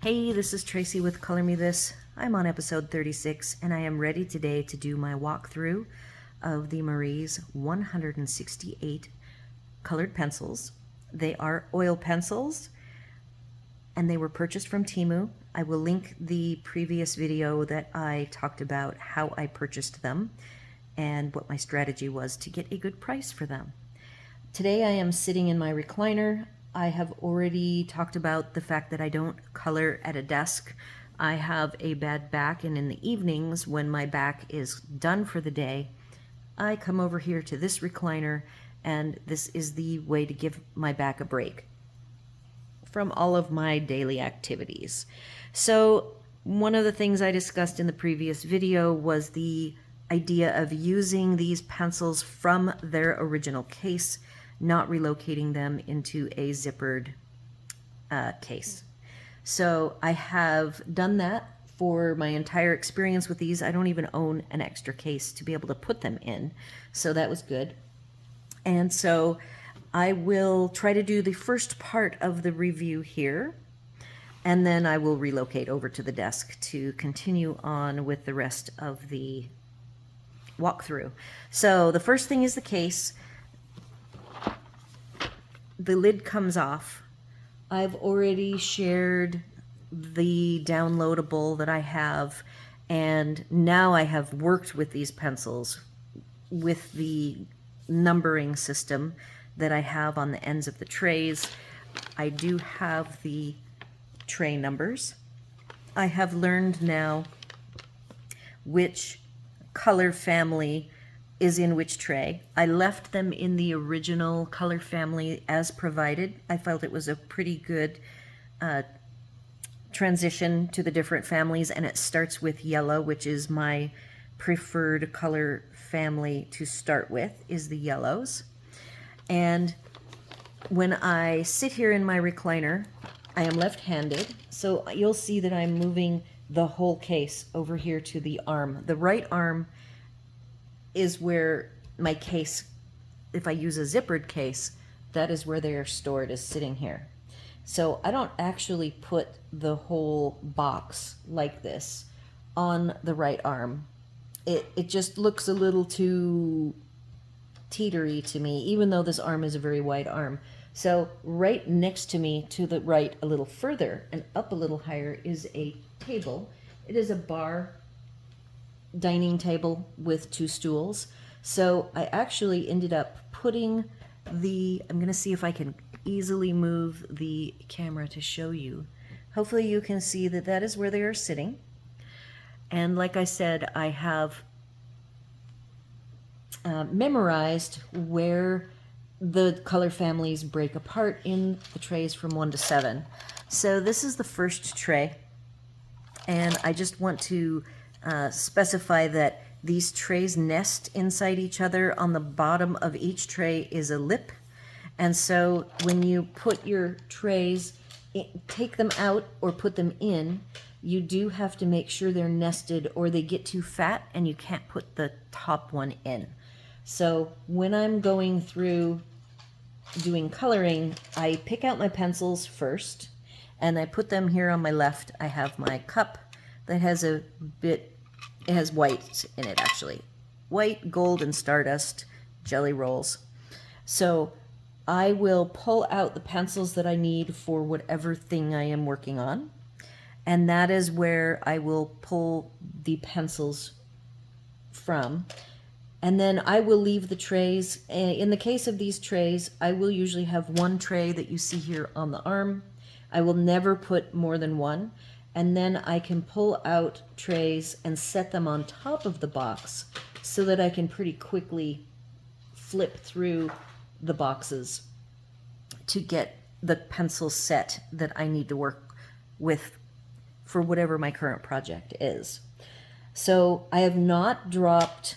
Hey, this is Tracy with Color Me This. I'm on episode 36 and I am ready today to do my walkthrough of the Marie's 168 colored pencils. They are oil pencils and they were purchased from Temu. I will link the previous video that I talked about how I purchased them and what my strategy was to get a good price for them. Today I am sitting in my recliner. I have already talked about the fact that I don't color at a desk. I have a bad back, and in the evenings when my back is done for the day, I come over here to this recliner, and this is the way to give my back a break from all of my daily activities. So one of the things I discussed in the previous video was the idea of using these pencils from their original case, not relocating them into a zippered case. So I have done that for my entire experience with these. I don't even own an extra case to be able to put them in, so that was good. And so I will try to do the first part of the review here, and then I will relocate over to the desk to continue on with the rest of the walkthrough. So the first thing is the case. The lid comes off. I've already shared the downloadable that I have, and now I have worked with these pencils with the numbering system that I have on the ends of the trays. I do have the tray numbers. I have learned now which color family is in which tray. I left them in the original color family as provided. I felt it was a pretty good transition to the different families, and it starts with yellow, which is my preferred color family to start with, is the yellows. And when I sit here in my recliner, I am left-handed, so you'll see that I'm moving the whole case over here to the arm. The right arm is where my case, if I use a zippered case, that is where they are stored, is sitting here. So I don't actually put the whole box like this on the right arm. It just looks a little too teetery to me, even though this arm is a very wide arm. So right next to me, to the right a little further and up a little higher, is a table. It is a bar dining table with two stools. So I actually ended up putting the, I'm going to see if I can easily move the camera to show you. Hopefully you can see that that is where they are sitting. And like I said, I have memorized where the color families break apart in the trays from 1 to 7. So this is the first tray, and I just want to specify that these trays nest inside each other. On the bottom of each tray is a lip, and so when you put your trays, take them out or put them in, you do have to make sure they're nested or they get too fat and you can't put the top one in. So when I'm going through doing coloring, I pick out my pencils first and I put them here on my left. I have my cup that has a bit, it has white in it actually. White, gold, and stardust jelly rolls. So I will pull out the pencils that I need for whatever thing I am working on. And that is where I will pull the pencils from. And then I will leave the trays. In the case of these trays, I will usually have one tray that you see here on the arm. I will never put more than one. And then I can pull out trays and set them on top of the box so that I can pretty quickly flip through the boxes to get the pencil set that I need to work with for whatever my current project is. So I have not dropped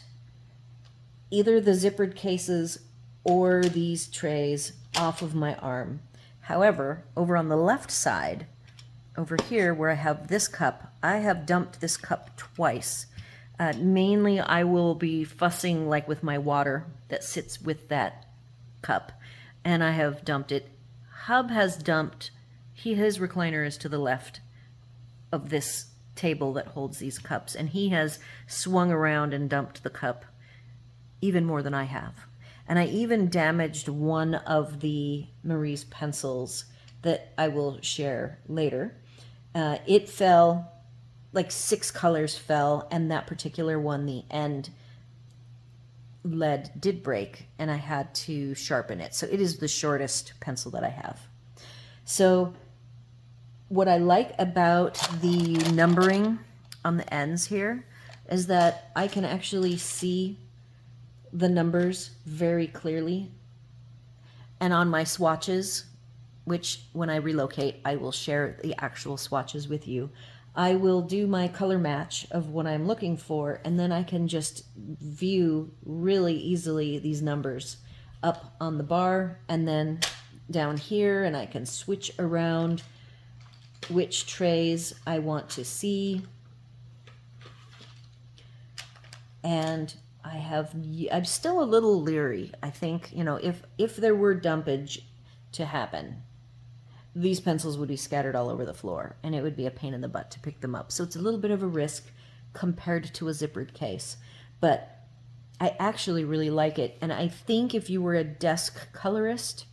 either the zippered cases or these trays off of my arm. However, over on the left side, over here where I have this cup, I have dumped this cup twice. Mainly I will be fussing like with my water that sits with that cup, and I have dumped it. Hub has dumped, his recliner is to the left. of this table that holds these cups, and he has swung around and dumped the cup even more than I have. And I even damaged one of the Marie's pencils that I will share later. It fell, like 6 colors fell, and that particular one, the end lead did break, and I had to sharpen it. So it is the shortest pencil that I have. So what I like about the numbering on the ends here is that I can actually see the numbers very clearly. And on my swatches, which when I relocate, I will share the actual swatches with you, I will do my color match of what I'm looking for, and then I can just view really easily these numbers up on the bar and then down here, and I can switch around which trays I want to see. And I'm still a little leery. I think, you know, if there were dumpage to happen, these pencils would be scattered all over the floor, and it would be a pain in the butt to pick them up. So it's a little bit of a risk compared to a zippered case. But I actually really like it, and I think if you were a desk colorist,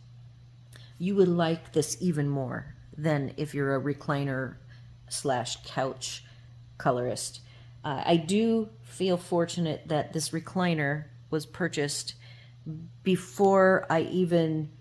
you would like this even more than if you're a recliner / couch colorist. I do feel fortunate that this recliner was purchased before I even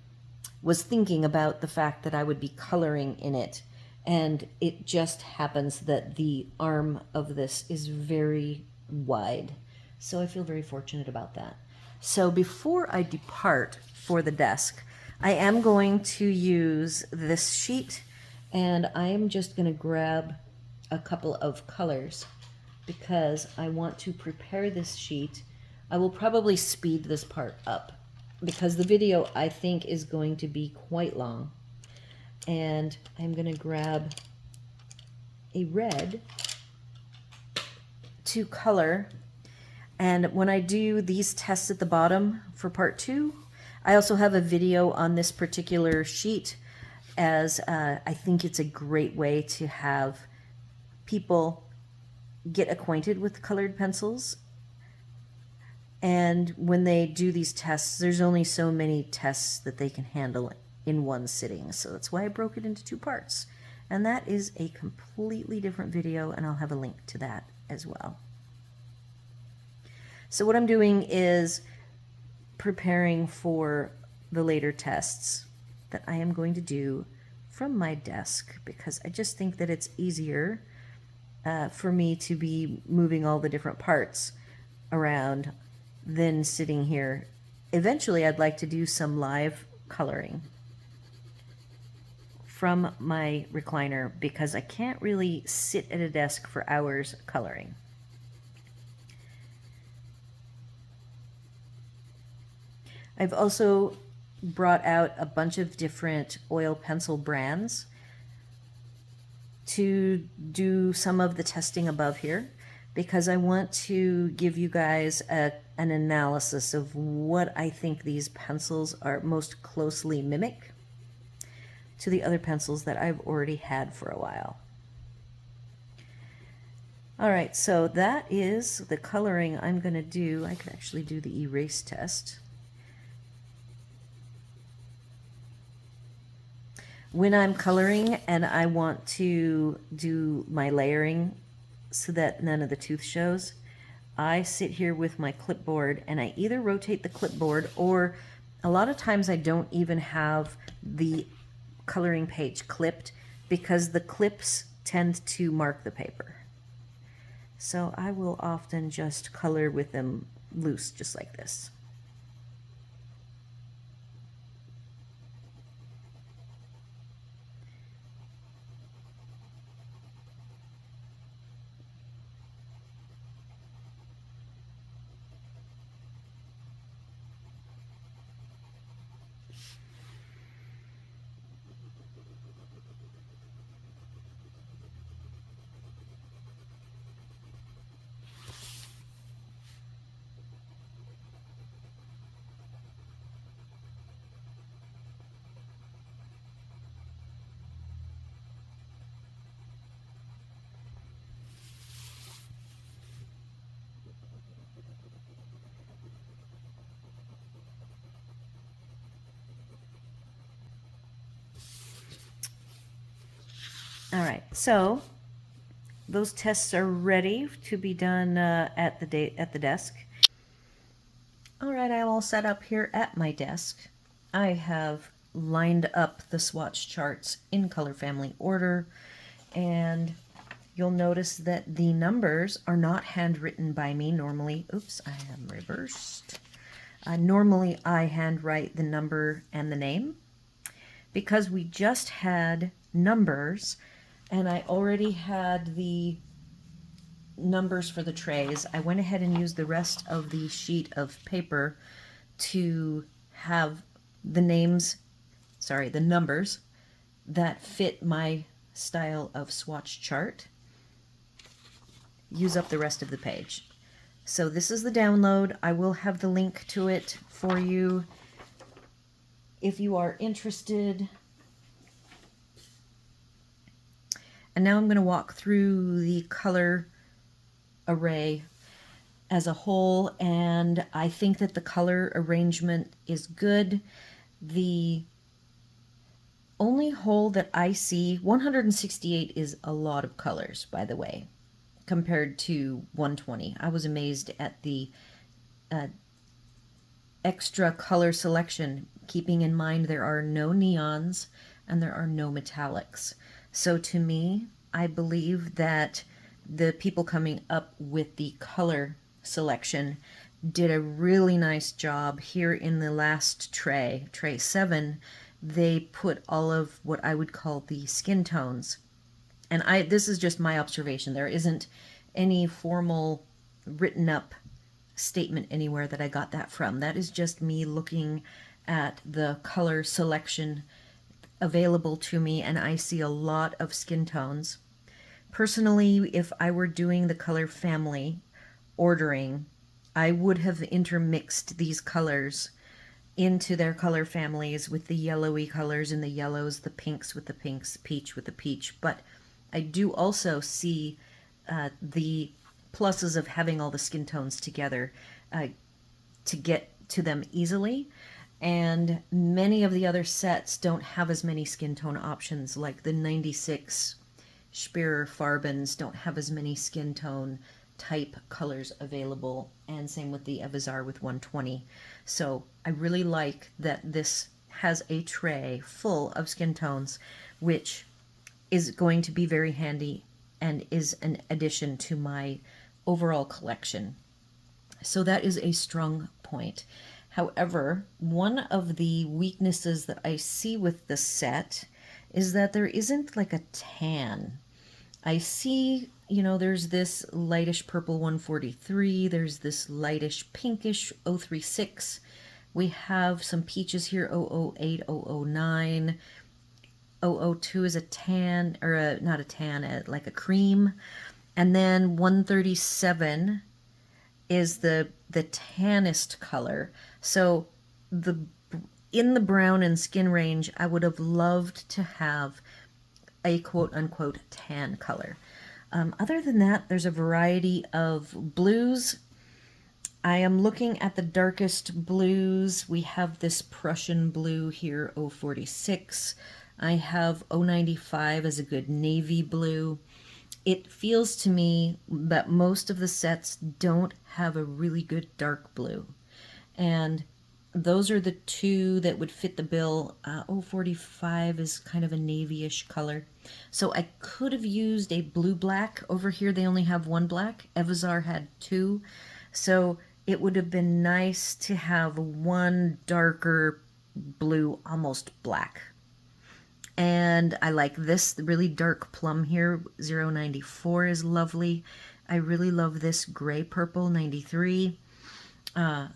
was thinking about the fact that I would be coloring in it. And it just happens that the arm of this is very wide. So I feel very fortunate about that. So before I depart for the desk, I am going to use this sheet, and I am just going to grab a couple of colors because I want to prepare this sheet. I will probably speed this part up because the video, I think, is going to be quite long. And I'm going to grab a red to color. And when I do these tests at the bottom for part 2, I also have a video on this particular sheet, as I think it's a great way to have people get acquainted with colored pencils. And when they do these tests, there's only so many tests that they can handle in one sitting. So that's why I broke it into 2 parts. And that is a completely different video, and I'll have a link to that as well. So what I'm doing is preparing for the later tests that I am going to do from my desk, because I just think that it's easier for me to be moving all the different parts around than sitting here. Eventually, I'd like to do some live coloring from my recliner because I can't really sit at a desk for hours coloring. I've also brought out a bunch of different oil pencil brands to do some of the testing above here, because I want to give you guys an analysis of what I think these pencils are most closely mimic to the other pencils that I've already had for a while. All right, so that is the coloring I'm going to do. I could actually do the erase test. When I'm coloring and I want to do my layering so that none of the tooth shows, I sit here with my clipboard and I either rotate the clipboard, or a lot of times I don't even have the coloring page clipped because the clips tend to mark the paper. So I will often just color with them loose, just like this. All right, so those tests are ready to be done at the desk. All right, I'm all set up here at my desk. I have lined up the swatch charts in color family order, and you'll notice that the numbers are not handwritten by me normally. Oops, I am reversed. Normally I handwrite the number and the name. Because we just had numbers and I already had the numbers for the trays, I went ahead and used the rest of the sheet of paper to have the the numbers that fit my style of swatch chart use up the rest of the page. So this is the download. I will have the link to it for you if you are interested. And now I'm going to walk through the color array as a whole, and I think that the color arrangement is good. The only hole that I see, 168 is a lot of colors, by the way, compared to 120. I was amazed at the extra color selection, keeping in mind there are no neons and there are no metallics. So to me, I believe that the people coming up with the color selection did a really nice job. Here in the last tray, tray 7, they put all of what I would call the skin tones. And this is just my observation. There isn't any formal written up statement anywhere that I got that from. That is just me looking at the color selection available to me, and I see a lot of skin tones. Personally, if I were doing the color family ordering, I would have intermixed these colors into their color families with the yellowy colors in the yellows, the pinks with the pinks, peach with the peach. But I do also see the pluses of having all the skin tones together to get to them easily. And many of the other sets don't have as many skin tone options, like the 96 Speer Farbens don't have as many skin tone type colors available, and same with the Evazar with 120. So I really like that this has a tray full of skin tones, which is going to be very handy and is an addition to my overall collection. So that is a strong point. However, one of the weaknesses that I see with the set is that there isn't like a tan. I see, there's this lightish purple 143, there's this lightish pinkish 036, we have some peaches here, 008, 009, 002 is a tan, or not a tan, like a cream, and then 137 is the tannest color. So in the brown and skin range, I would have loved to have a quote-unquote tan color. Other than that, there's a variety of blues. I am looking at the darkest blues. We have this Prussian blue here, 046. I have 095 as a good navy blue. It feels to me that most of the sets don't have a really good dark blue. And those are the two that would fit the bill. 045 is kind of a navy-ish color. So I could have used a blue-black. Over here they only have one black. Evazar had two. So it would have been nice to have one darker blue, almost black. And I like this really dark plum here. 094 is lovely. I really love this gray purple, 93.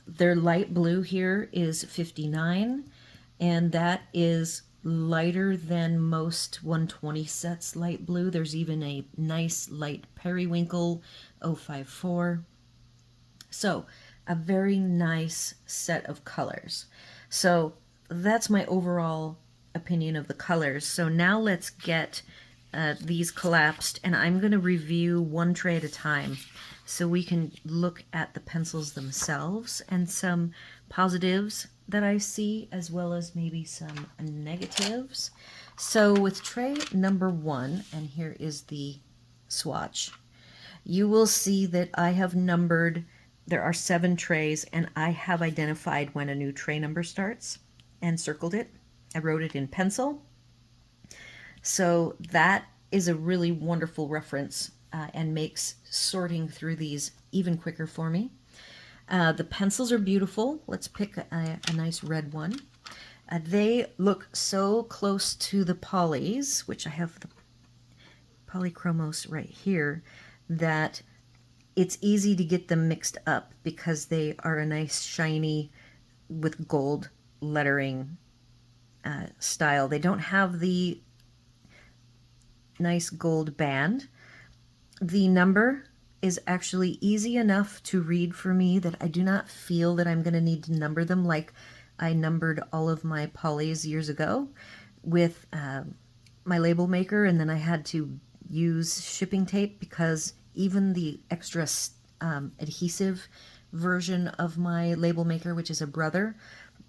Their light blue here is 59, and that is lighter than most 120 sets light blue. There's even a nice light periwinkle 054. So a very nice set of colors. So that's my overall opinion of the colors. So now let's get these collapsed, and I'm going to review one tray at a time so we can look at the pencils themselves and some positives that I see, as well as maybe some negatives. So with tray number 1, and here is the swatch, you will see that I have numbered, there are 7 trays, and I have identified when a new tray number starts and circled it. I wrote it in pencil. So that is a really wonderful reference and makes sorting through these even quicker for me. The pencils are beautiful. Let's pick a nice red one. They look so close to the polys, which I have the polychromos right here, that it's easy to get them mixed up because they are a nice shiny with gold lettering style. They don't have the nice gold band. The number is actually easy enough to read for me that I do not feel that I'm going to need to number them like I numbered all of my polys years ago with my label maker, and then I had to use shipping tape because even the extra adhesive version of my label maker, which is a brother,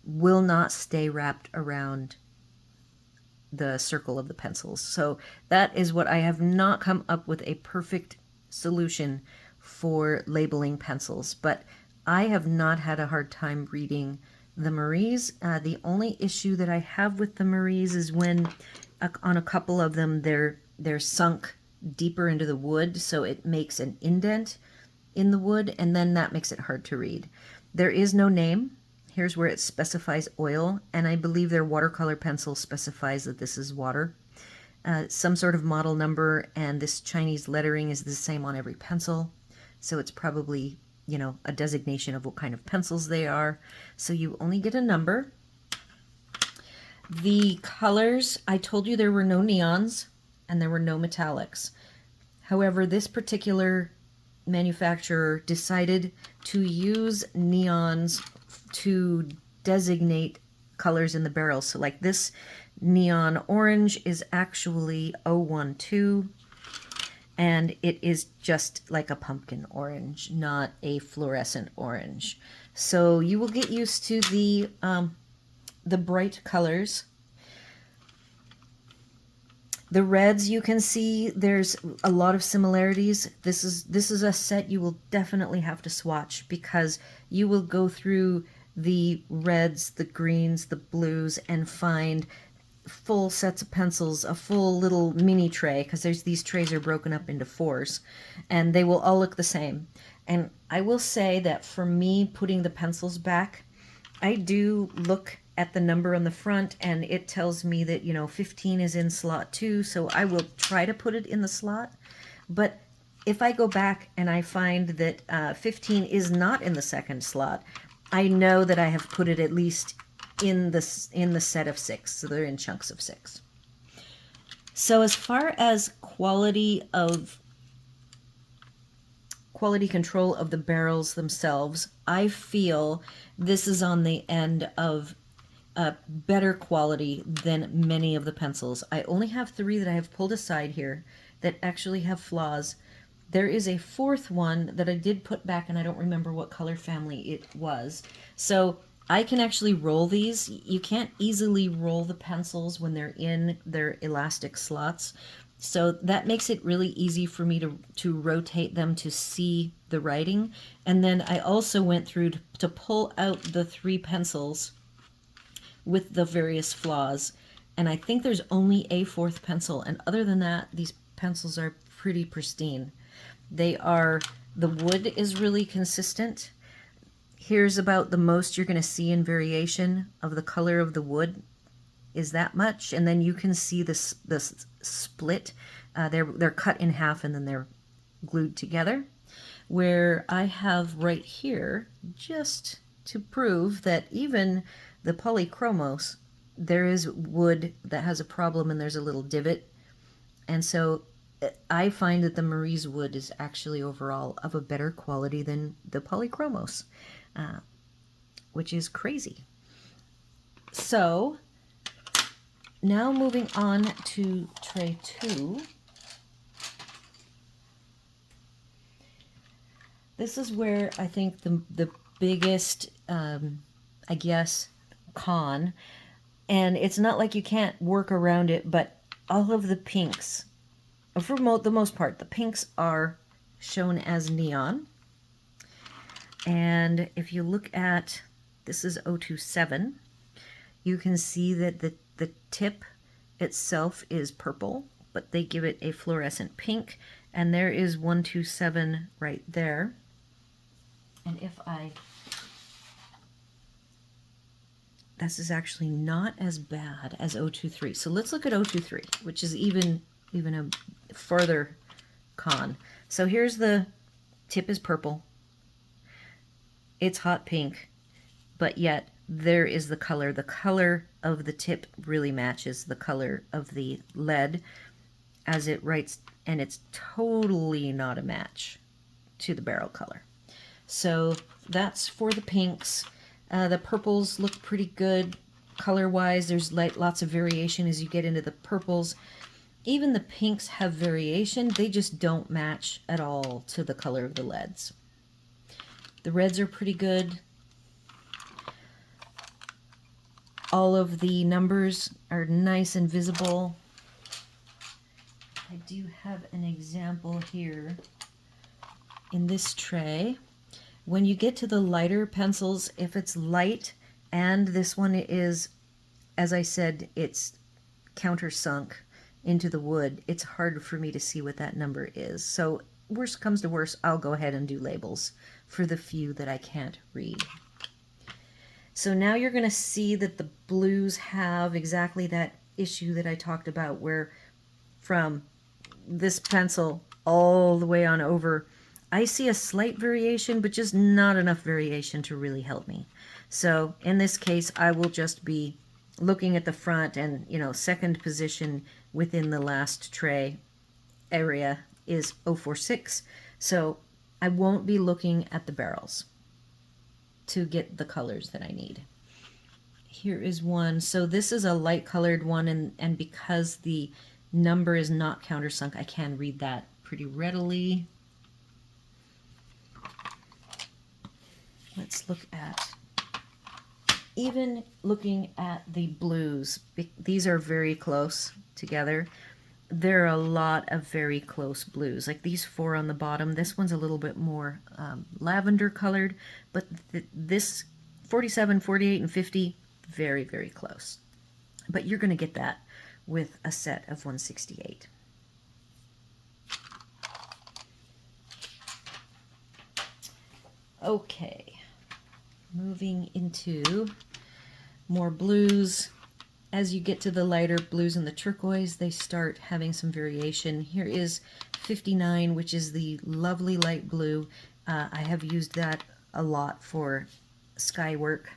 will not stay wrapped around the circle of the pencils. So that is what I have not come up with a perfect solution for labeling pencils, but I have not had a hard time reading the Maries. The only issue that I have with the Maries is when on a couple of them they're sunk deeper into the wood, so it makes an indent in the wood, and then that makes it hard to read. There is no name. Here's where it specifies oil, and I believe their watercolor pencil specifies that this is water. Some sort of model number, and this Chinese lettering is the same on every pencil, so it's probably, you know, a designation of what kind of pencils they are. So you only get a number. The colors, I told you there were no neons and there were no metallics. However, this particular manufacturer decided to use neons to designate colors in the barrels. So like this neon orange is actually 012, and it is just like a pumpkin orange, not a fluorescent orange. So you will get used to the bright colors. The reds, you can see there's a lot of similarities. This is a set you will definitely have to swatch because you will go through the reds, the greens, the blues, and find full sets of pencils, a full little mini tray, because these trays are broken up into 4s, and they will all look the same. And I will say that for me, putting the pencils back, I do look at the number on the front, and it tells me that, you know, 15 is in slot 2, so I will try to put it in the slot. But if I go back and I find that 15 is not in the second slot, I know that I have put it at least in the set of 6, so they're in chunks of 6. So as far as quality control of the barrels themselves, I feel this is on the end of better quality than many of the pencils. I only have 3 that I have pulled aside here that actually have flaws. There is a 4th one that I did put back, and I don't remember what color family it was. So I can actually roll these. You can't easily roll the pencils when they're in their elastic slots. So that makes it really easy for me to rotate them to see the writing. And then I also went through to pull out the 3 pencils with the various flaws. And I think there's only a 4th pencil. And other than that, these pencils are pretty pristine. The wood is really consistent. Here's about the most you're going to see in variation of the color of the wood is that much. And then you can see this split. They're cut in half and then they're glued together. Where I have right here, just to prove that even the polychromos, there is wood that has a problem and there's a little divot. And so I find that the Marie's wood is actually overall of a better quality than the polychromos, which is crazy. So now moving on to tray 2. This is where I think the biggest, I guess, con And it's not like you can't work around it, but all of the pinks, for the most part, the pinks are shown as neon. And if you look at, this is 027, you can see that the tip itself is purple, but they give it a fluorescent pink, and there is 127 right there. And if this is actually not as bad as 023. So let's look at 023, which is even a further con. So here's the tip is purple. It's hot pink, but yet there is the color. The color of the tip really matches the color of the lead as it writes, and it's totally not a match to the barrel color. So that's for the pinks. The purples look pretty good color-wise. There's lots of variation as you get into the purples. Even the pinks have variation. They just don't match at all to the color of the leads. The reds are pretty good. All of the numbers are nice and visible. I do have an example here in this tray. When you get to the lighter pencils, if it's light and this one is, as I said, it's countersunk into the wood, it's hard for me to see what that number is. So worst comes to worst, I'll go ahead and do labels for the few that I can't read. So now you're going to see that the blues have exactly that issue that I talked about, where from this pencil all the way on over, I see a slight variation, but just not enough variation to really help me. So in this case, I will just be looking at the front, and second position within the last tray area is 046. So I won't be looking at the barrels to get the colors that I need. Here is one. So this is a light colored one, and because the number is not countersunk, I can read that pretty readily. Let's look at, even looking at the blues, these are very close together. There are a lot of very close blues, like these four on the bottom. This one's a little bit more lavender colored, but this 47, 48, and 50, very, very close. But you're going to get that with a set of 168. Okay, moving into more blues. As you get to the lighter blues and the turquoise, they start having some variation. Here is 59, which is the lovely light blue. I have used that a lot for sky work.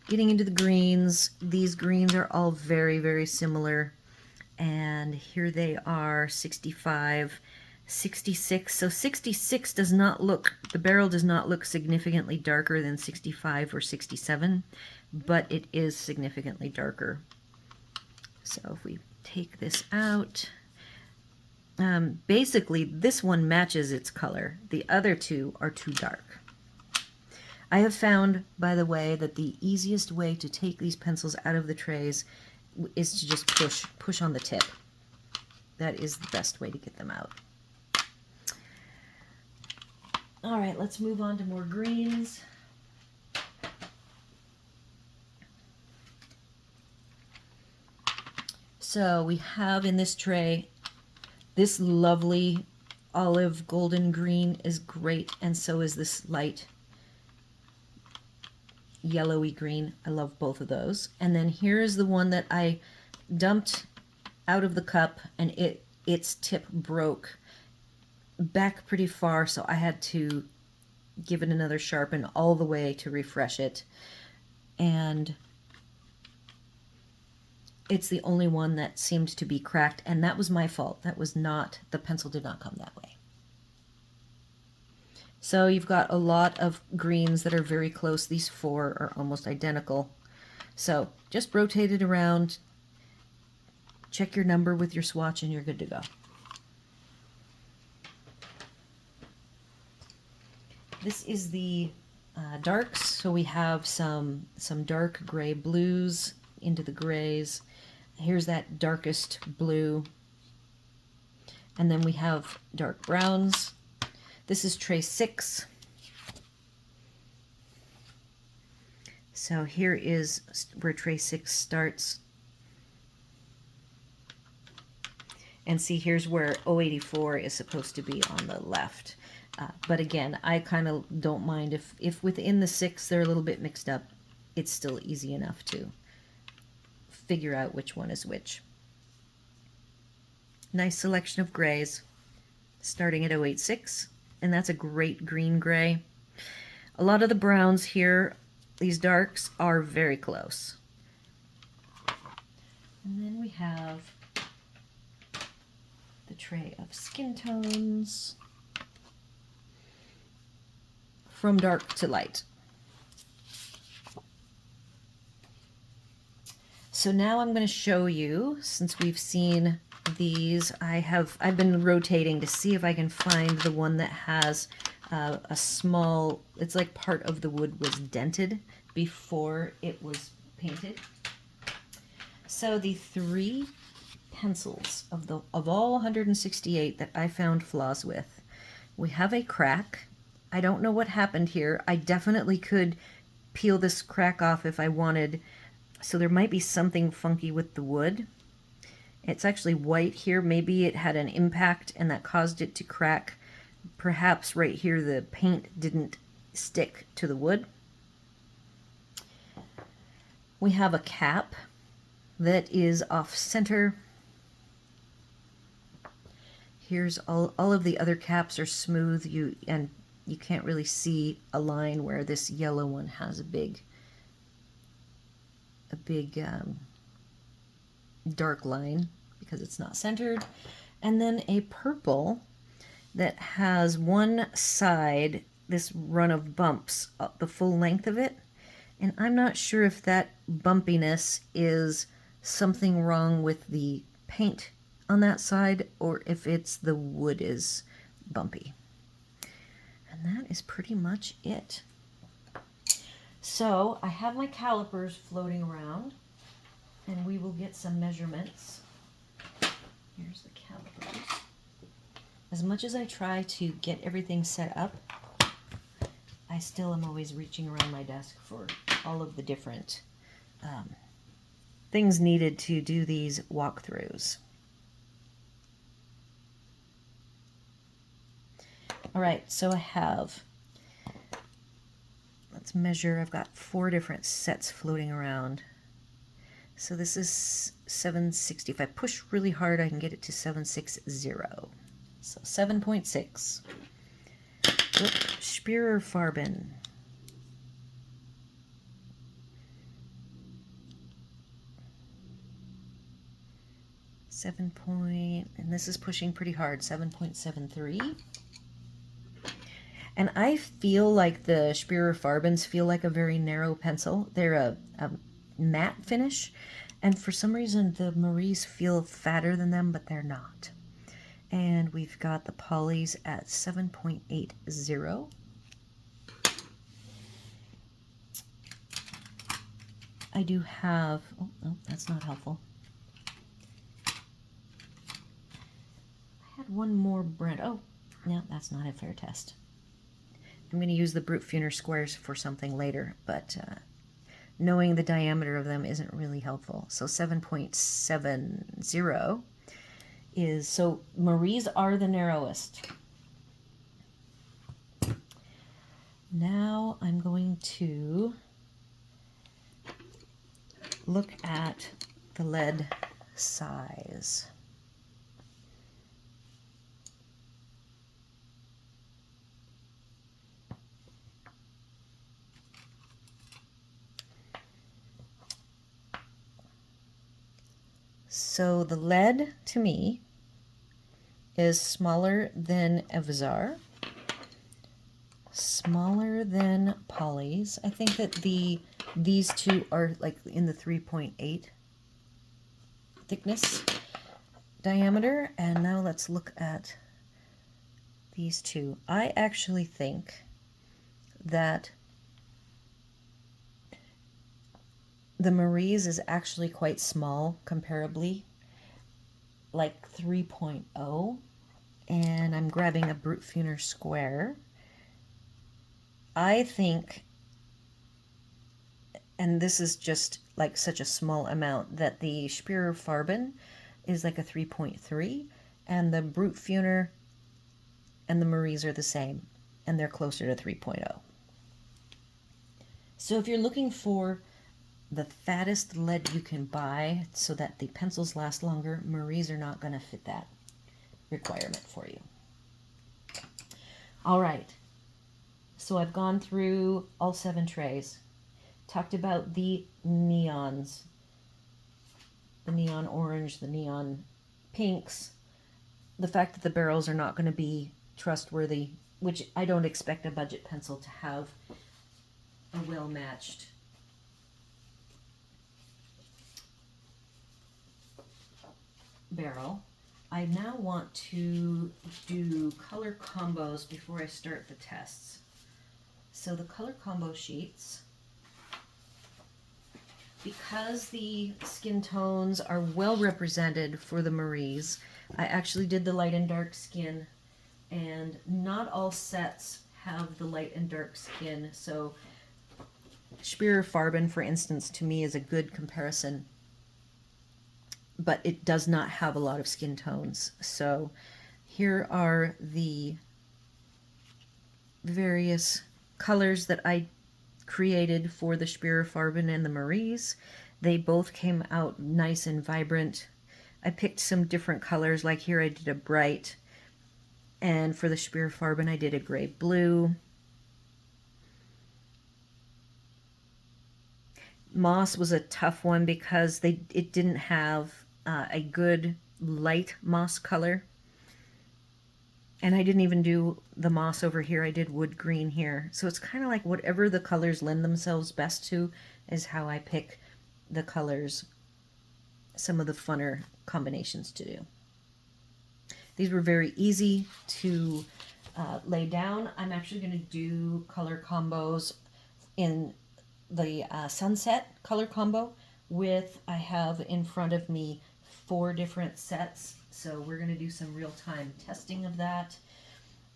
Getting into the greens, these greens are all very, very similar. And here they are, 65, 66. So 66 does not look, the barrel does not look significantly darker than 65 or 67, but it is significantly darker. So if we take this out, basically this one matches its color. The other two are too dark. I have found, by the way, that the easiest way to take these pencils out of the trays is to just push on the tip. That is the best way to get them out. All right, let's move on to more greens. So we have in this tray, this lovely olive golden green is great, and so is this light yellowy green. I love both of those. And then here is the one that I dumped out of the cup, and its tip broke back pretty far, so I had to give it another sharpen all the way to refresh it. And it's the only one that seemed to be cracked, and that was my fault. That was not, the pencil did not come that way. So you've got a lot of greens that are very close. These four are almost identical. So just rotate it around, check your number with your swatch, and you're good to go. This is the darks. So we have some dark gray blues into the grays. Here's that darkest blue. And then we have dark browns. This is tray 6. So here is where tray 6 starts. And see, here's where 084 is supposed to be on the left. But again, I kind of don't mind if within the 6 they're a little bit mixed up. It's still easy enough to figure out which one is which. Nice selection of grays, starting at 086, and that's a great green gray. A lot of the browns here, these darks, are very close. And then we have the tray of skin tones from dark to light. So now I'm going to show you, since we've seen these, I've been rotating to see if I can find the one that has a small, it's like part of the wood was dented before it was painted. So the 3 pencils of all 168 that I found flaws with, we have a crack. I don't know what happened here. I definitely could peel this crack off if I wanted. So there might be something funky with the wood. It's actually white here. Maybe it had an impact and that caused it to crack. Perhaps right here the paint didn't stick to the wood. We have a cap that is off center. Here's all of the other caps are smooth. You can't really see a line where this yellow one has a big dark line because it's not centered. And then a purple that has one side, this run of bumps, the full length of it. And I'm not sure if that bumpiness is something wrong with the paint on that side or if it's the wood is bumpy. And that is pretty much it. So I have my calipers floating around and we will get some measurements. Here's the calipers. As much as I try to get everything set up, I still am always reaching around my desk for all of the different things needed to do these walkthroughs. All right, so I have, let's measure, I've got 4 different sets floating around. So this is 760. If I push really hard, I can get it to 760. So 7.6. Spearer Farben. 7 point, and this is pushing pretty hard, 7.73. And I feel like the Spearer Farbens feel like a very narrow pencil. They're a matte finish, and for some reason the Maries feel fatter than them, but they're not. And we've got the polys at 7.80. I do have, oh, no, that's not helpful. I had one more brand. Oh, no, that's not a fair test. I'm going to use the Brute Funer squares for something later, but knowing the diameter of them isn't really helpful. So 7.70 is, so Maries are the narrowest. Now I'm going to look at the lead size. So the lead, to me, is smaller than Evzar, smaller than Polys. I think that these two are like in the 3.8 thickness diameter. And now let's look at these two. I actually think that The Marie's is actually quite small comparably, like 3.0, and I'm grabbing a Brute Funer square. I think, and this is just like such a small amount, that the Speer Farben is like a 3.3, and the Brute Funer and the Marie's are the same, and they're closer to 3.0. So if you're looking for the fattest lead you can buy so that the pencils last longer, Marie's are not going to fit that requirement for you. All right, so I've gone through all 7 trays, talked about the neons, the neon orange, the neon pinks, the fact that the barrels are not going to be trustworthy, which I don't expect a budget pencil to have a well-matched barrel. I now want to do color combos before I start the tests. So the color combo sheets, because the skin tones are well represented for the Marie's, I actually did the light and dark skin, and not all sets have the light and dark skin. So Speer Farben, for instance, to me is a good comparison, but it does not have a lot of skin tones. So here are the various colors that I created for the Speer Farben and the Marie's. They both came out nice and vibrant. I picked some different colors, like here I did a bright, and for the Speer Farben I did a gray blue. Moss was a tough one because it didn't have a good light moss color. And I didn't even do the moss over here. I did wood green here. So it's kind of like whatever the colors lend themselves best to is how I pick the colors, some of the funner combinations to do. These were very easy to lay down. I'm actually going to do color combos in the sunset color combo with, I have in front of me 4 different sets, so we're going to do some real-time testing of that.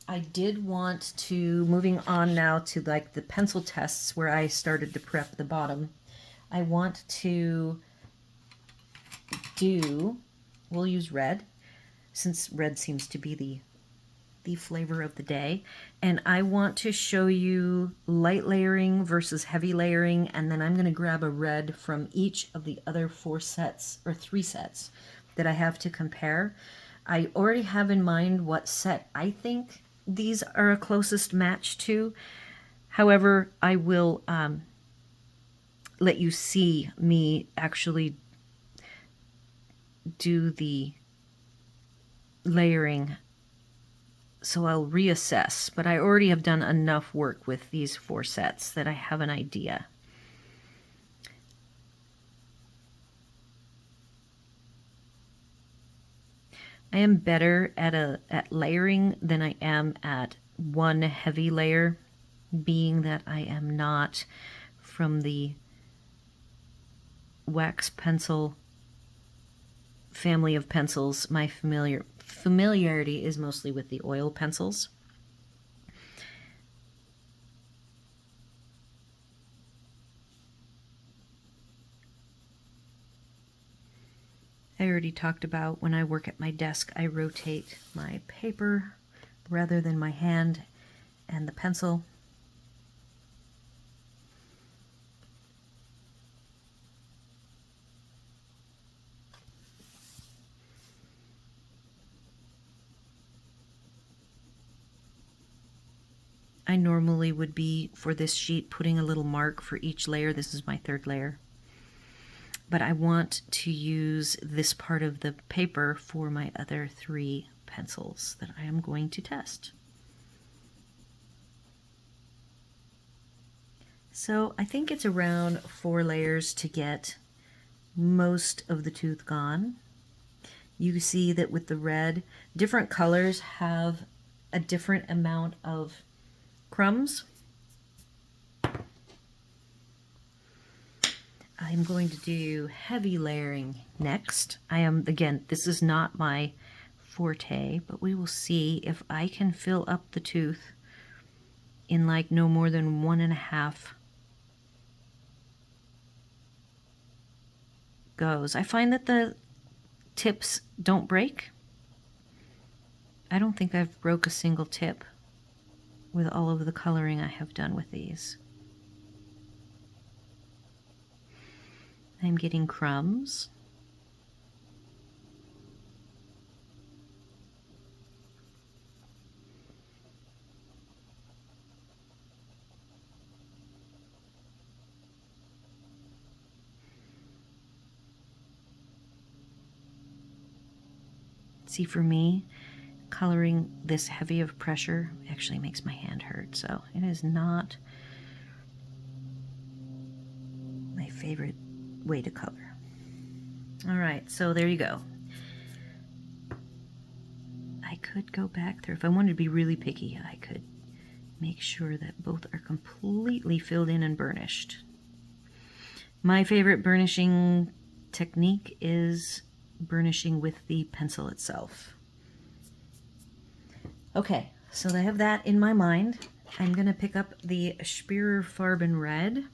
I did want to, moving on now to like the pencil tests where I started to prep the bottom, I want to do, we'll use red, since red seems to be the flavor of the day, and I want to show you light layering versus heavy layering, and then I'm going to grab a red from each of the other 4 sets or 3 sets that I have to compare. I already have in mind what set I think these are a closest match to. However, I will let you see me actually do the layering, so I'll reassess, but I already have done enough work with these 4 sets that I have an idea. I am better at layering than I am at one heavy layer, being that I am not from the wax pencil family of pencils. My familiarity is mostly with the oil pencils. I already talked about when I work at my desk, I rotate my paper rather than my hand and the pencil. I normally would be, for this sheet, putting a little mark for each layer. This is my 3rd layer. But I want to use this part of the paper for my other 3 pencils that I am going to test. So I think it's around 4 layers to get most of the tooth gone. You see that with the red, different colors have a different amount of crumbs. I'm going to do heavy layering next. Again, this is not my forte, but we will see if I can fill up the tooth in like no more than 1.5 goes. I find that the tips don't break. I don't think I've broke a single tip with all of the coloring I have done with these. I'm getting crumbs. See, for me, coloring this heavy of pressure actually makes my hand hurt, so it is not my favorite way to color. All right, so there you go. I could go back there. If I wanted to be really picky, I could make sure that both are completely filled in and burnished. My favorite burnishing technique is burnishing with the pencil itself. Okay, so I have that in my mind. I'm going to pick up the Farben Red.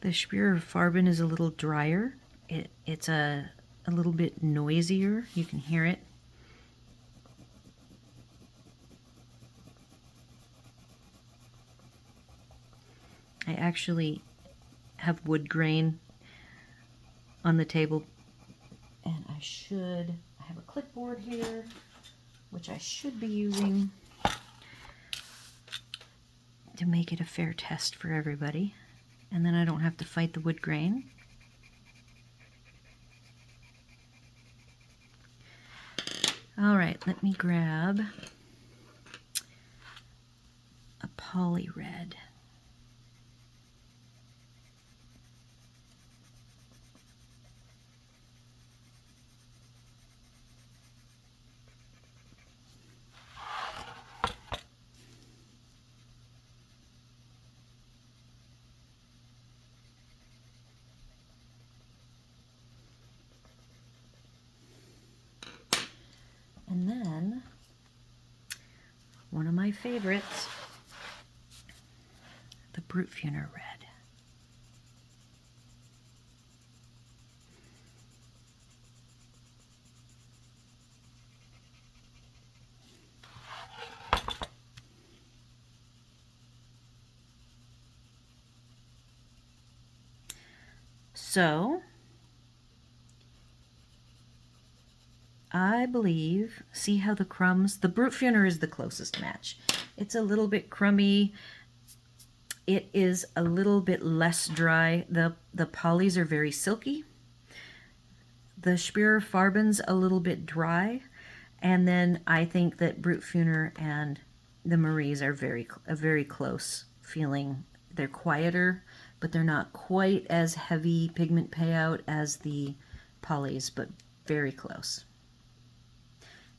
The Farben is a little drier. It's a little bit noisier. You can hear it. I actually have wood grain on the table, and I have a clipboard here, which I should be using to make it a fair test for everybody, and then I don't have to fight the wood grain. All right, let me grab a poly red. And then, one of my favorites, the Brutfuner Red. So, I believe, see how the crumbs, the Brutfuner is the closest match. It's a little bit crummy. It is a little bit less dry. The polys are very silky. The Farben's a little bit dry. And then I think that Brutfuner and the Maries are very close feeling. They're quieter, but they're not quite as heavy pigment payout as the polys, but very close.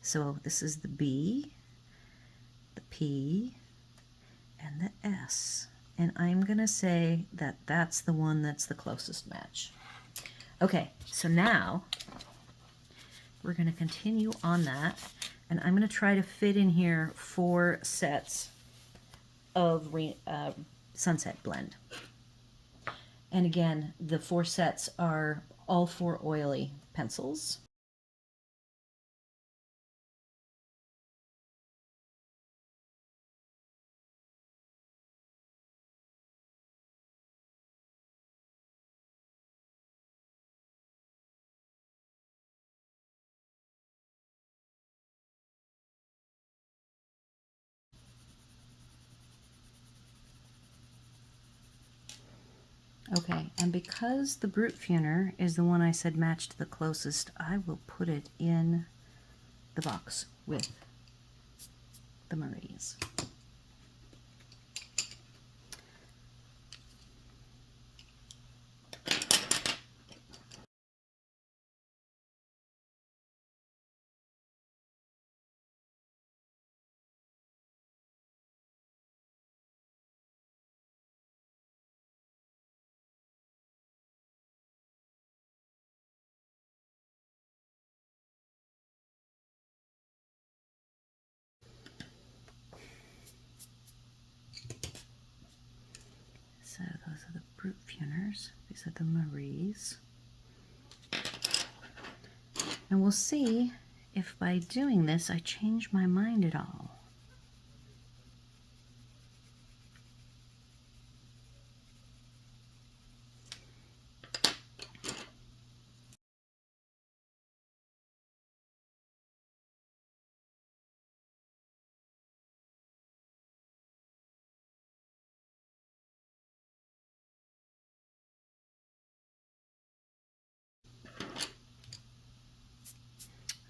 So this is the B, the P, and the S. And I'm going to say that that's the one that's the closest match. Okay, so now we're going to continue on that. And I'm going to try to fit in here 4 sets of Sunset Blend. And again, the 4 sets are all 4 oily pencils. Okay, and because the Brutfuner is the one I said matched the closest, I will put it in the box with the Maries. These are the Maries. And we'll see if by doing this I change my mind at all.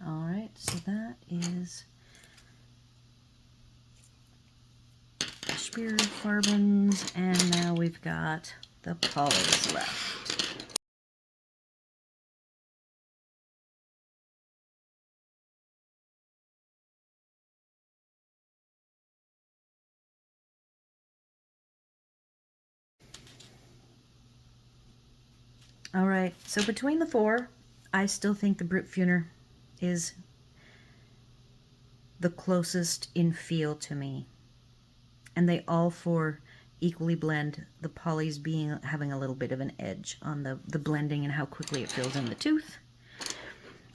All right, so that is Spirit Farbens, and now we've got the polys left. All right, so between the four, I still think the Brute Funer is the closest in feel to me. And they all four equally blend, the polys having a little bit of an edge on the blending and how quickly it fills in the tooth.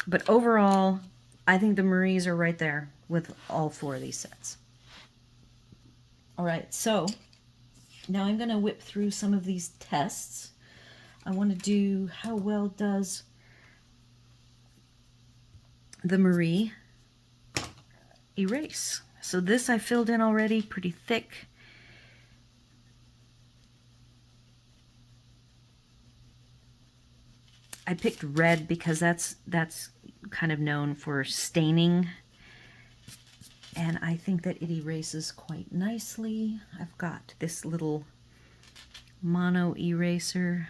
But overall, I think the Maries are right there with all four of these sets. All right, so now I'm going to whip through some of these tests. I want to do how well does the Marie erase. So this I filled in already pretty thick. I picked red because that's kind of known for staining. And I think that it erases quite nicely. I've got this little mono eraser.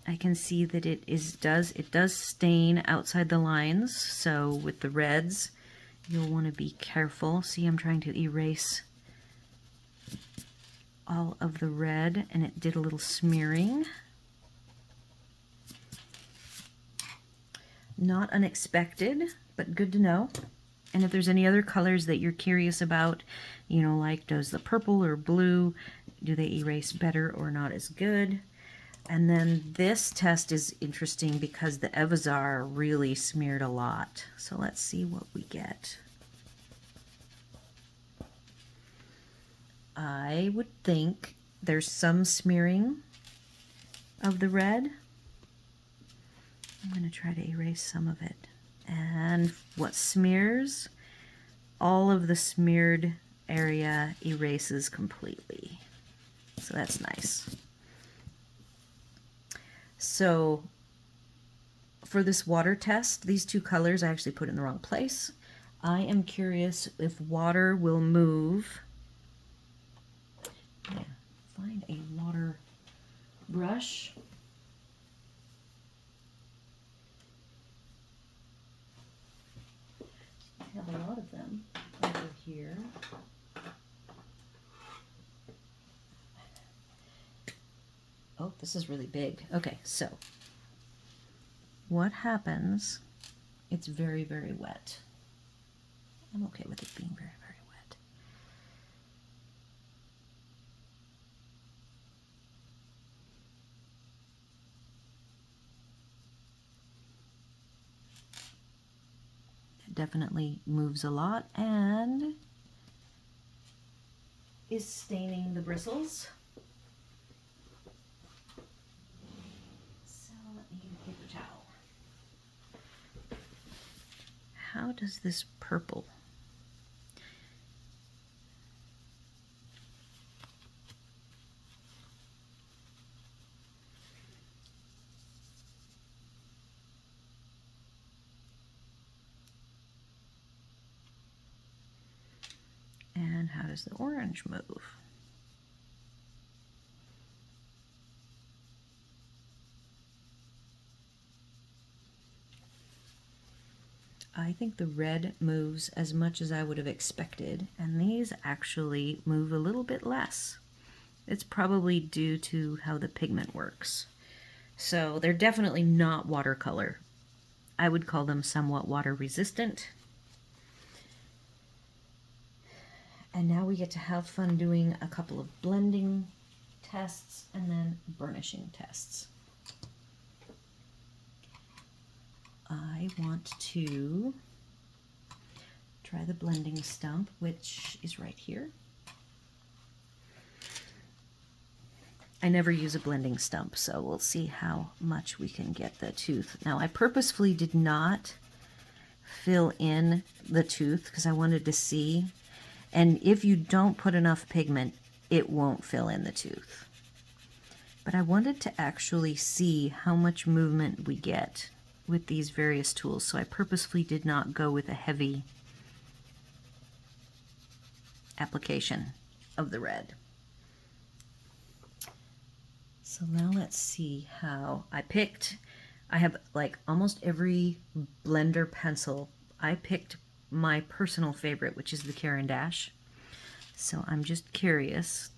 I can see that it does stain outside the lines. So with the reds, you'll want to be careful. See, I'm trying to erase all of the red, and it did a little smearing. Not unexpected, but good to know. And if there's any other colors that you're curious about, you know, like does the purple or blue, do they erase better or not as good? And then this test is interesting because the Evazar really smeared a lot. So let's see what we get. I would think there's some smearing of the red. I'm going to try to erase some of it. And what smears? All of the smeared area erases completely. So that's nice. So for this water test, these two colors I actually put in the wrong place. I am curious if water will move. Yeah, find a water brush. I have a lot of them over here. Oh, this is really big. Okay, so what happens? It's very, very wet. I'm okay with it being very, very wet. It definitely moves a lot and is staining the bristles. So let me get a paper towel. How does this purple? And how does the orange move? I think the red moves as much as I would have expected, and these actually move a little bit less. It's probably due to how the pigment works. So they're definitely not watercolor. I would call them somewhat water resistant. And now we get to have fun doing a couple of blending tests and then burnishing tests. I want to try the blending stump, which is right here. I never use a blending stump, so we'll see how much we can get the tooth. Now, I purposefully did not fill in the tooth because I wanted to see. And if you don't put enough pigment, it won't fill in the tooth. But I wanted to actually see how much movement we get with these various tools, so I purposefully did not go with a heavy application of the red. So now let's see how I have like almost every blender pencil. I picked my personal favorite, which is the Caran d'Ache. So I'm just curious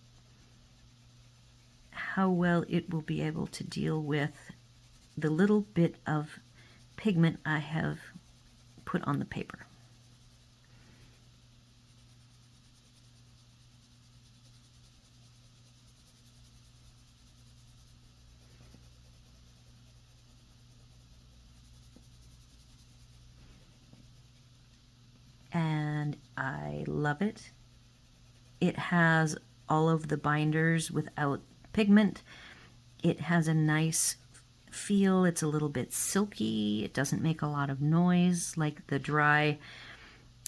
how well it will be able to deal with the little bit of pigment I have put on the paper. And I love it. It has all of the binders without pigment. It has a nice feel. It's a little bit silky. It doesn't make a lot of noise like the dry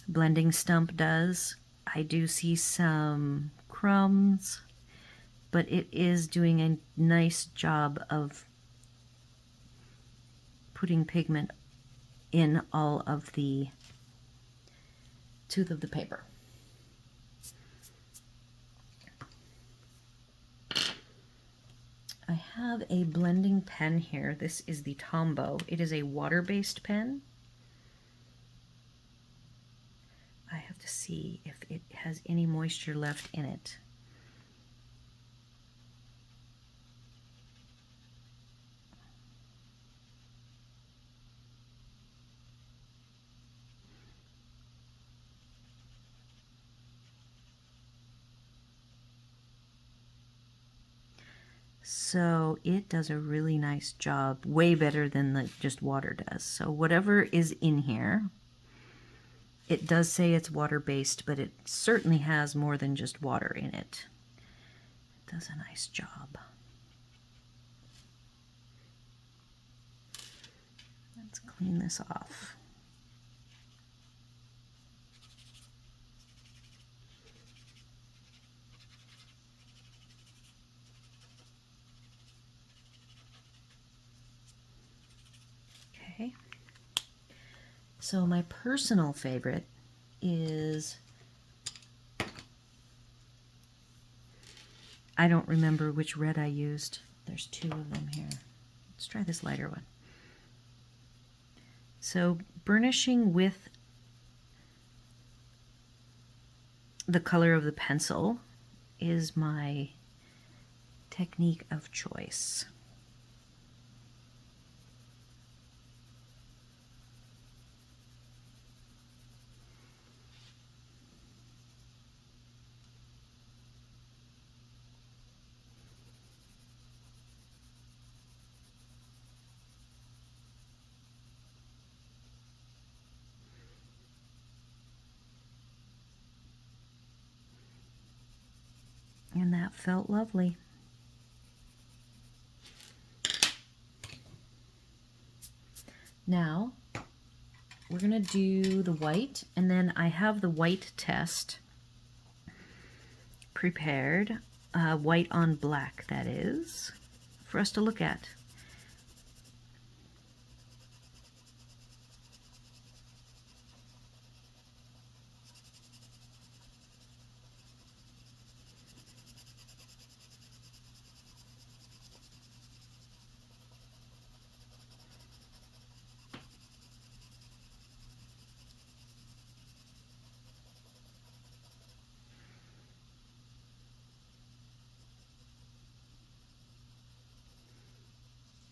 blending stump does. I do see some crumbs, but it is doing a nice job of putting pigment in all of the tooth of the paper. I have a blending pen here. This is the Tombow. It is a water-based pen. I have to see if it has any moisture left in it. So it does a really nice job, way better than the just water does. So whatever is in here, it does say it's water-based, but it certainly has more than just water in it. It does a nice job. Let's clean this off. Okay. So my personal favorite is, I don't remember which red I used. There's two of them here. Let's try this lighter one. So burnishing with the color of the pencil is my technique of choice. And that felt lovely. Now, we're going to do the white, and then I have the white test prepared, white on black, that is, for us to look at.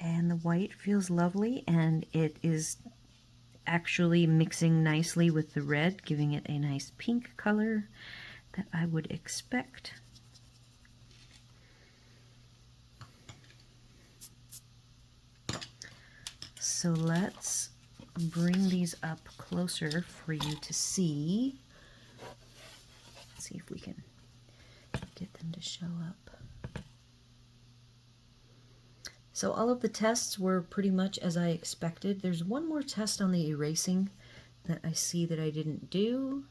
And the white feels lovely, and it is actually mixing nicely with the red, giving it a nice pink color. that I would expect. So let's bring these up closer for you to see. Let's see if we can get them to show up. So all of the tests were pretty much as I expected. There's one more test on the erasing that I see that I didn't do.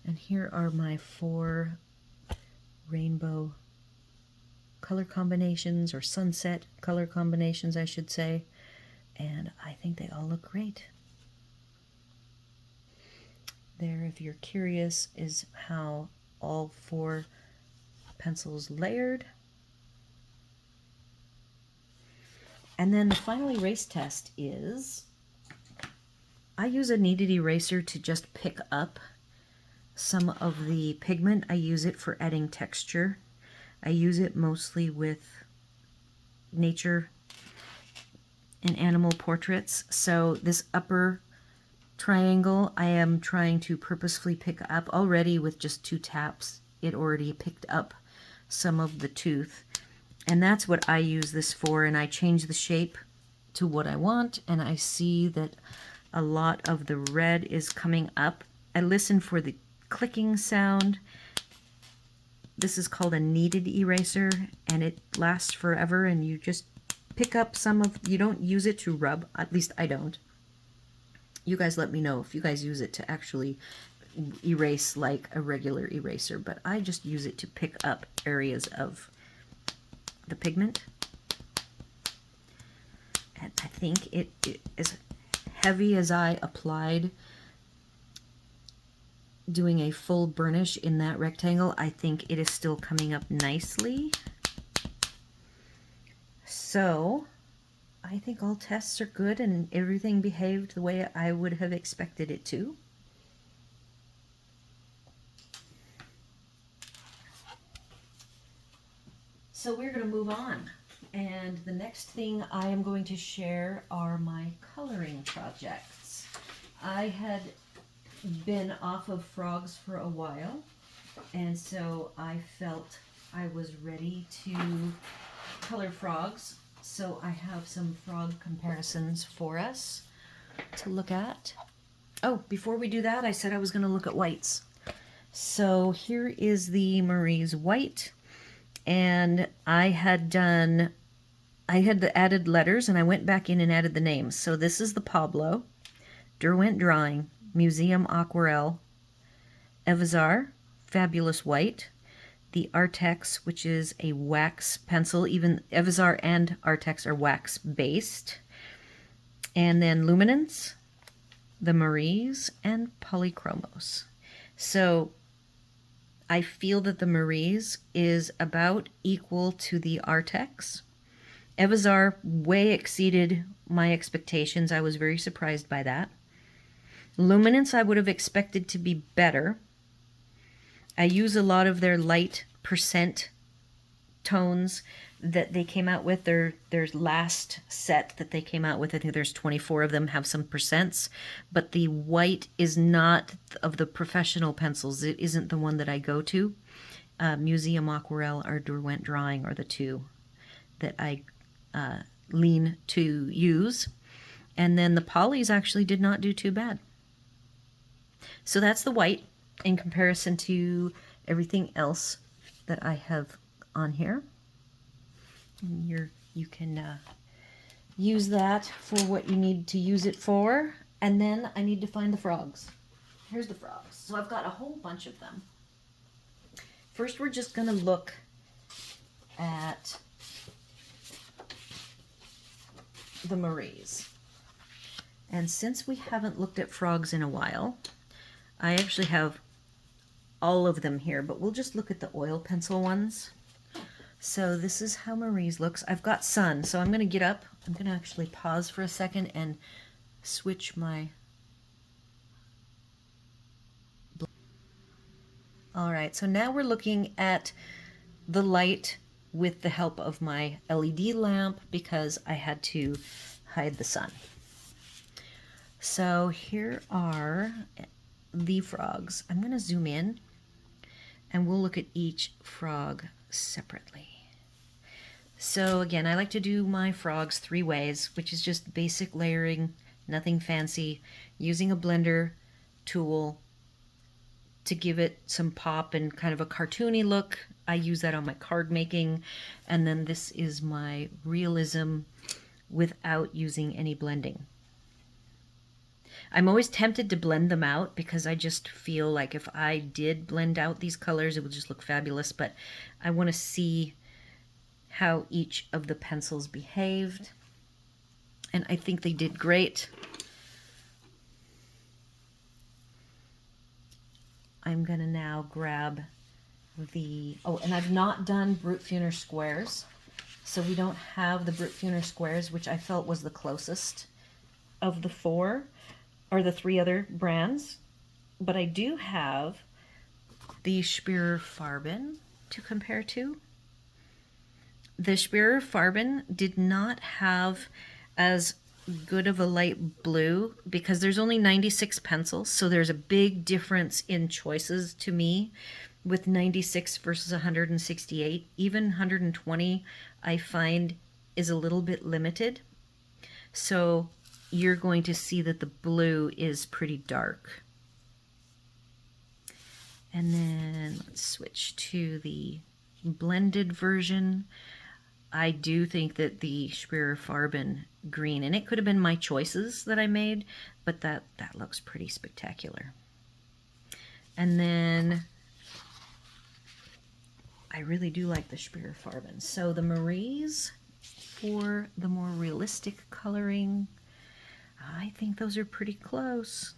And here are my 4 rainbow color combinations, or sunset color combinations, I should say. And I think they all look great. There, if you're curious, is how all 4 pencils layered. And then the final erase test is, I use a kneaded eraser to just pick up some of the pigment. I use it for adding texture. I use it mostly with nature and animal portraits. So this upper triangle, I am trying to purposefully pick up. Already with just 2 taps, it already picked up some of the tooth. And that's what I use this for, and I change the shape to what I want, and I see that a lot of the red is coming up. I listen for the clicking sound. This is called a kneaded eraser, and it lasts forever, and you just pick up some of, you don't use it to rub, at least I don't. You guys let me know if you guys use it to actually erase like a regular eraser, but I just use it to pick up areas of the pigment. And I think it as heavy as I applied doing a full burnish in that rectangle, I think it is still coming up nicely. So I think all tests are good and everything behaved the way I would have expected it to. So we're going to move on. And the next thing I am going to share are my coloring projects. I had been off of frogs for a while, and so I felt I was ready to color frogs. So I have some frog comparisons for us to look at. Oh, before we do that, I said I was going to look at whites. So here is the Marie's white. And I had added letters, and I went back in and added the names. So this is the Pablo, Derwent Drawing, Museum Aquarelle, Evazar, Fabulous White, the Artex, which is a wax pencil. Even Evazar and Artex are wax based. And then Luminance, the Marie's, and Polychromos. So I feel that the Marie's is about equal to the Artex. Evazar way exceeded my expectations. I was very surprised by that. Luminance I would have expected to be better. I use a lot of their light percent tones that they came out with. Their last set that they came out with, I think there's 24 of them, have some percents, but the white is not of the professional pencils. It isn't the one that I go to. Museum Aquarelle or Derwent Drawing are the two that I lean to use. And then the polys actually did not do too bad. So that's the white in comparison to everything else that I have on here. You can use that for what you need to use it for. And then I need to find the frogs. Here's the frogs. So I've got a whole bunch of them. First, we're just going to look at the Marie's. And since we haven't looked at frogs in a while, I actually have all of them here, but we'll just look at the oil pencil ones. So this is how Marie's looks. I've got sun, so I'm going to get up. I'm going to actually pause for a second and switch my... Alright, so now we're looking at the light with the help of my LED lamp because I had to hide the sun. So here are the frogs. I'm going to zoom in and we'll look at each frog separately. So again, I like to do my frogs 3 ways, which is just basic layering, nothing fancy, using a blender tool to give it some pop and kind of a cartoony look. I use that on my card making, and then this is my realism without using any blending. I'm always tempted to blend them out because I just feel like if I did blend out these colors, it would just look fabulous, but I want to see how each of the pencils behaved, and I think they did great. I'm gonna now grab the, oh, and I've not done Brute Funer squares, so we don't have the Brute Funer squares, which I felt was the closest of the 4, or the 3 other brands, but I do have the Speer Farben to compare to. The Speer Farben did not have as good of a light blue because there's only 96 pencils, so there's a big difference in choices to me with 96 versus 168. Even 120 I find is a little bit limited, so you're going to see that the blue is pretty dark. And then let's switch to the blended version. I do think that the Speer Farben green, and it could have been my choices that I made, but that looks pretty spectacular. And then I really do like the Speer Farben. So the Maries, for the more realistic coloring, I think those are pretty close.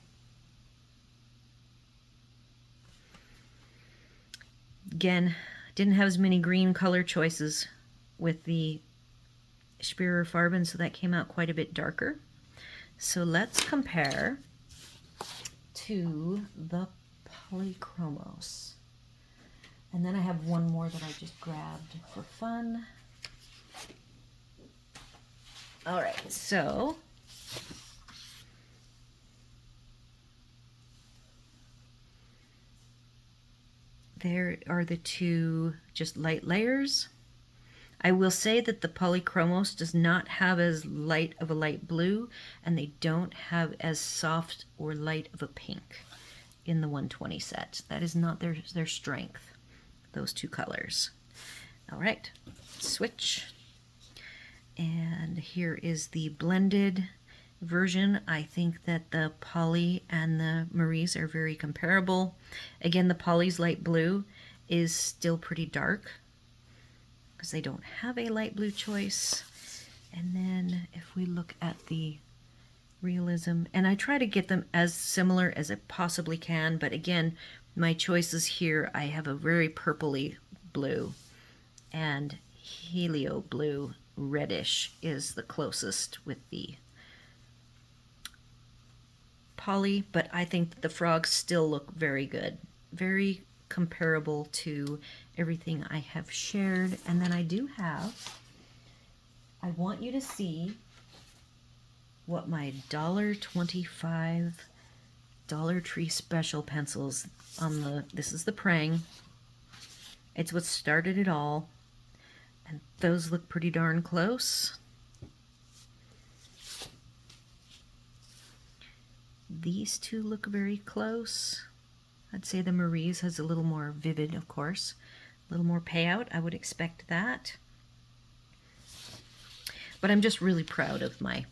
Again, didn't have as many green color choices with the Speer Farben, so that came out quite a bit darker. So let's compare to the Polychromos. And then I have one more that I just grabbed for fun. All right, so there are the 2 just light layers. I will say that the Polychromos does not have as light of a light blue, and they don't have as soft or light of a pink in the 120 set. That is not their strength, those 2 colors. All right, switch. And here is the blended version. I think that the Poly and the Maries are very comparable. Again, the Poly's light blue is still pretty dark, because they don't have a light blue choice. And then if we look at the realism, and I try to get them as similar as I possibly can, but again, my choices here, I have a very purpley blue, and helio blue reddish is the closest with the Poly, but I think that the frogs still look very good, very comparable to everything I have shared. And then I do have, I want you to see what my $1.25 Dollar Tree special pencils on the, this is the Prang. It's what started it all, and those look pretty darn close. These 2 look very close. I'd say the Maries has a little more vivid, of course. A little more payout, I would expect that. But I'm just really proud of my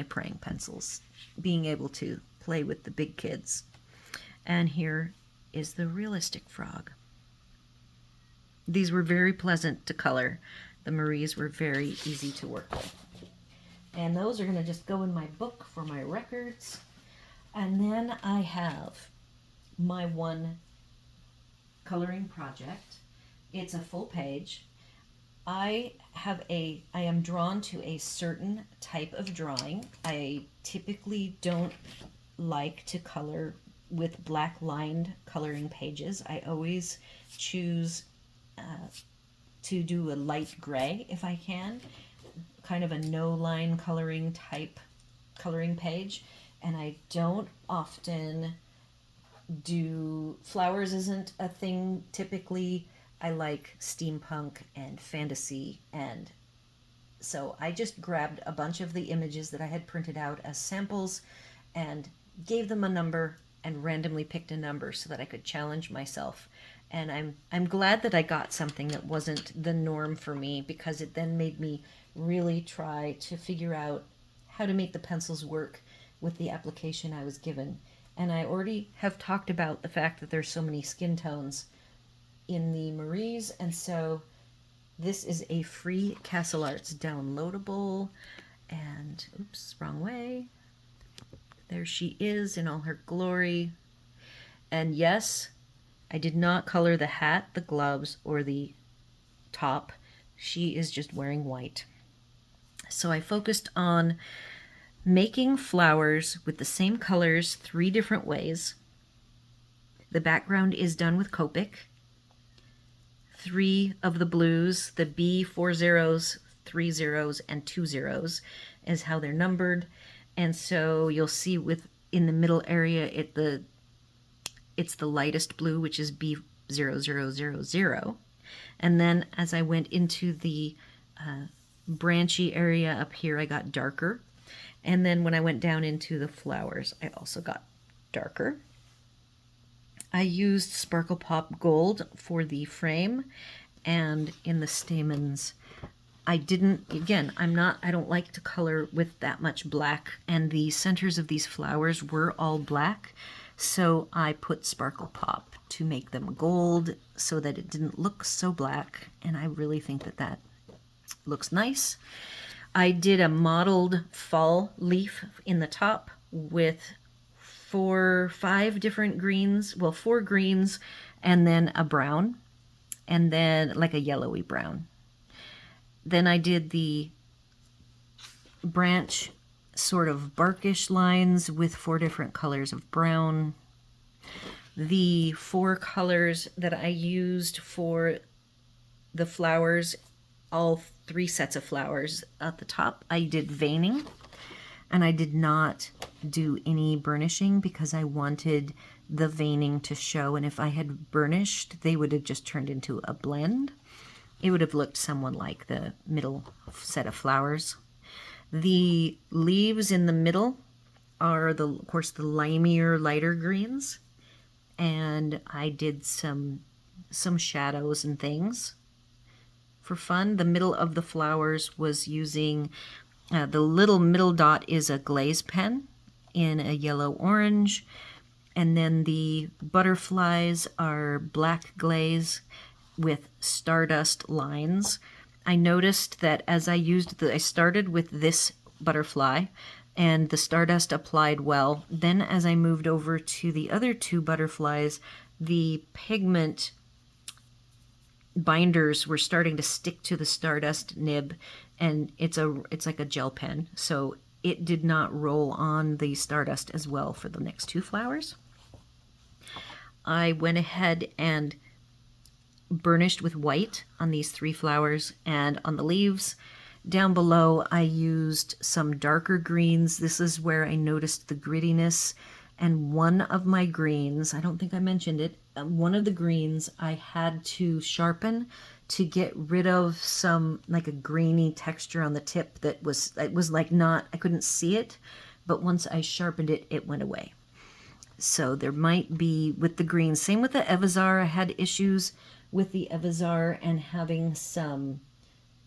Prang pencils, being able to play with the big kids. And here is the realistic frog. These were very pleasant to color. The Maries were very easy to work with. And those are going to just go in my book for my records. And then I have my one coloring project. It's a full page. I am drawn to a certain type of drawing. I typically don't like to color with black lined coloring pages. I always choose to do a light gray if I can, kind of a no line coloring type coloring page. And I don't often do flowers isn't a thing typically. I like steampunk and fantasy, and so I just grabbed a bunch of the images that I had printed out as samples and gave them a number and randomly picked a number so that I could challenge myself. And I'm glad that I got something that wasn't the norm for me, because it then made me really try to figure out how to make the pencils work with the application I was given. And I already have talked about the fact that there's so many skin tones in the Maries, and so this is a free Castle Arts downloadable, and oops, wrong way. There she is in all her glory. And yes, I did not color the hat, the gloves, or the top. She is just wearing white. So I focused on making flowers with the same colors 3 different ways. The background is done with Copic. 3 of the blues, the B, 4 zeros, 3 zeros, and 2 zeros is how they're numbered. And so you'll see in the middle area, it's the lightest blue, which is B0000. And then as I went into the branchy area up here, I got darker. And then when I went down into the flowers, I also got darker. I used Sparkle Pop Gold for the frame, and in the stamens, I don't like to color with that much black, and the centers of these flowers were all black, so I put Sparkle Pop to make them gold so that it didn't look so black, and I really think that that looks nice. I did a mottled fall leaf in the top with 5 different greens, 4 greens, and then a brown, and then like a yellowy brown. Then I did the branch sort of barkish lines with 4 different colors of brown. The 4 colors that I used for the flowers, all 3 sets of flowers at the top, I did veining. And I did not do any burnishing because I wanted the veining to show. And if I had burnished, they would have just turned into a blend. It would have looked somewhat like the middle set of flowers. The leaves in the middle are, of course, the limier, lighter greens. And I did some shadows and things for fun. The middle of the flowers was using... the little middle dot is a glaze pen in a yellow-orange, and then the butterflies are black glaze with stardust lines. I noticed that as I started with this butterfly, and the stardust applied well. Then as I moved over to the other 2 butterflies, the pigment binders were starting to stick to the stardust nib, and it's like a gel pen, so it did not roll on the stardust as well for the next 2 flowers. I went ahead and burnished with white on these 3 flowers, and on the leaves down below I used some darker greens. This is where I noticed the grittiness, and one of my greens, I don't think I mentioned it, one of the greens I had to sharpen to get rid of some, like a grainy texture on the tip that was like not, I couldn't see it, but once I sharpened it, it went away. So there might be with the green. Same with the Evazar. I had issues with the Evazar and having some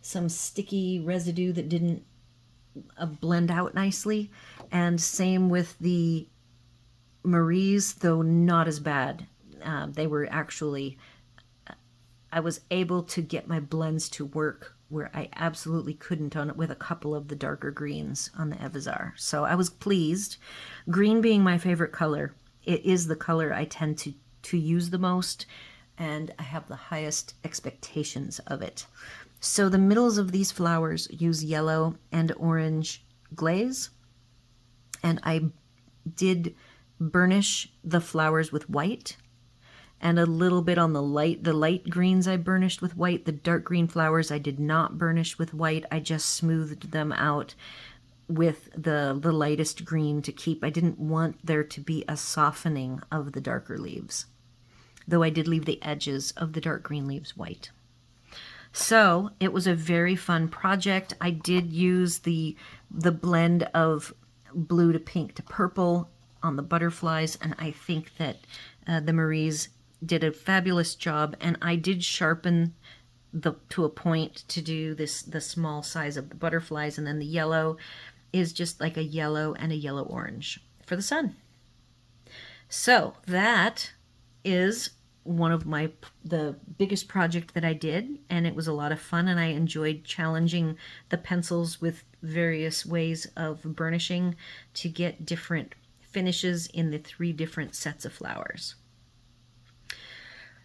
sticky residue that didn't blend out nicely. And same with the Maries, though not as bad. They were actually, I was able to get my blends to work where I absolutely couldn't on it with a couple of the darker greens on the Evazar. So I was pleased. Green being my favorite color, it is the color I tend to use the most, and I have the highest expectations of it. So the middles of these flowers use yellow and orange glaze, and I did burnish the flowers with white, and a little bit on the light greens I burnished with white. The dark green flowers I did not burnish with white. I just smoothed them out with the lightest green to keep. I didn't want there to be a softening of the darker leaves, though I did leave the edges of the dark green leaves white. So it was a very fun project. I did use the blend of blue to pink to purple on the butterflies, and I think that the Maries did a fabulous job, and I did sharpen to a point to do the small size of the butterflies, and then the yellow is just like a yellow and a yellow orange for the sun. So that is one of the biggest project that I did, and it was a lot of fun, and I enjoyed challenging the pencils with various ways of burnishing to get different finishes in the 3 different sets of flowers.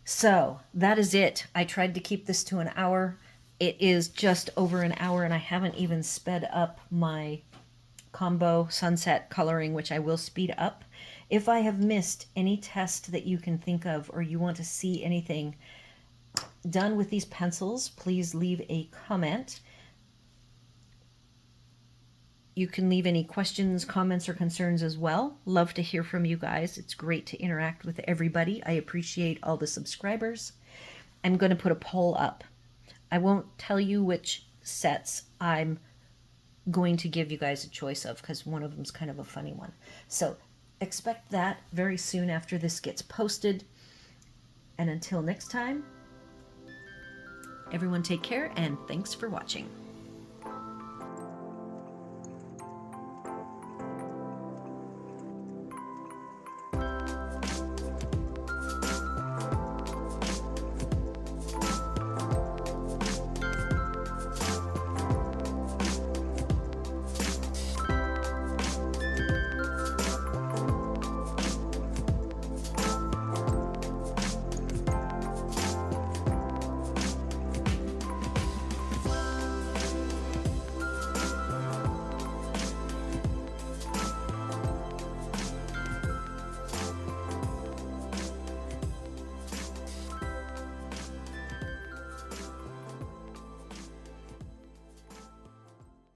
So that is it. I tried to keep this to an hour. It is just over an hour, and I haven't even sped up my combo sunset coloring, which I will speed up. If I have missed any test that you can think of, or you want to see anything done with these pencils, please leave a comment. You can leave any questions, comments, or concerns as well. Love to hear from you guys. It's great to interact with everybody. I appreciate all the subscribers. I'm going to put a poll up. I won't tell you which sets I'm going to give you guys a choice of, because one of them is kind of a funny one. So expect that very soon after this gets posted. And until next time, everyone take care, and thanks for watching.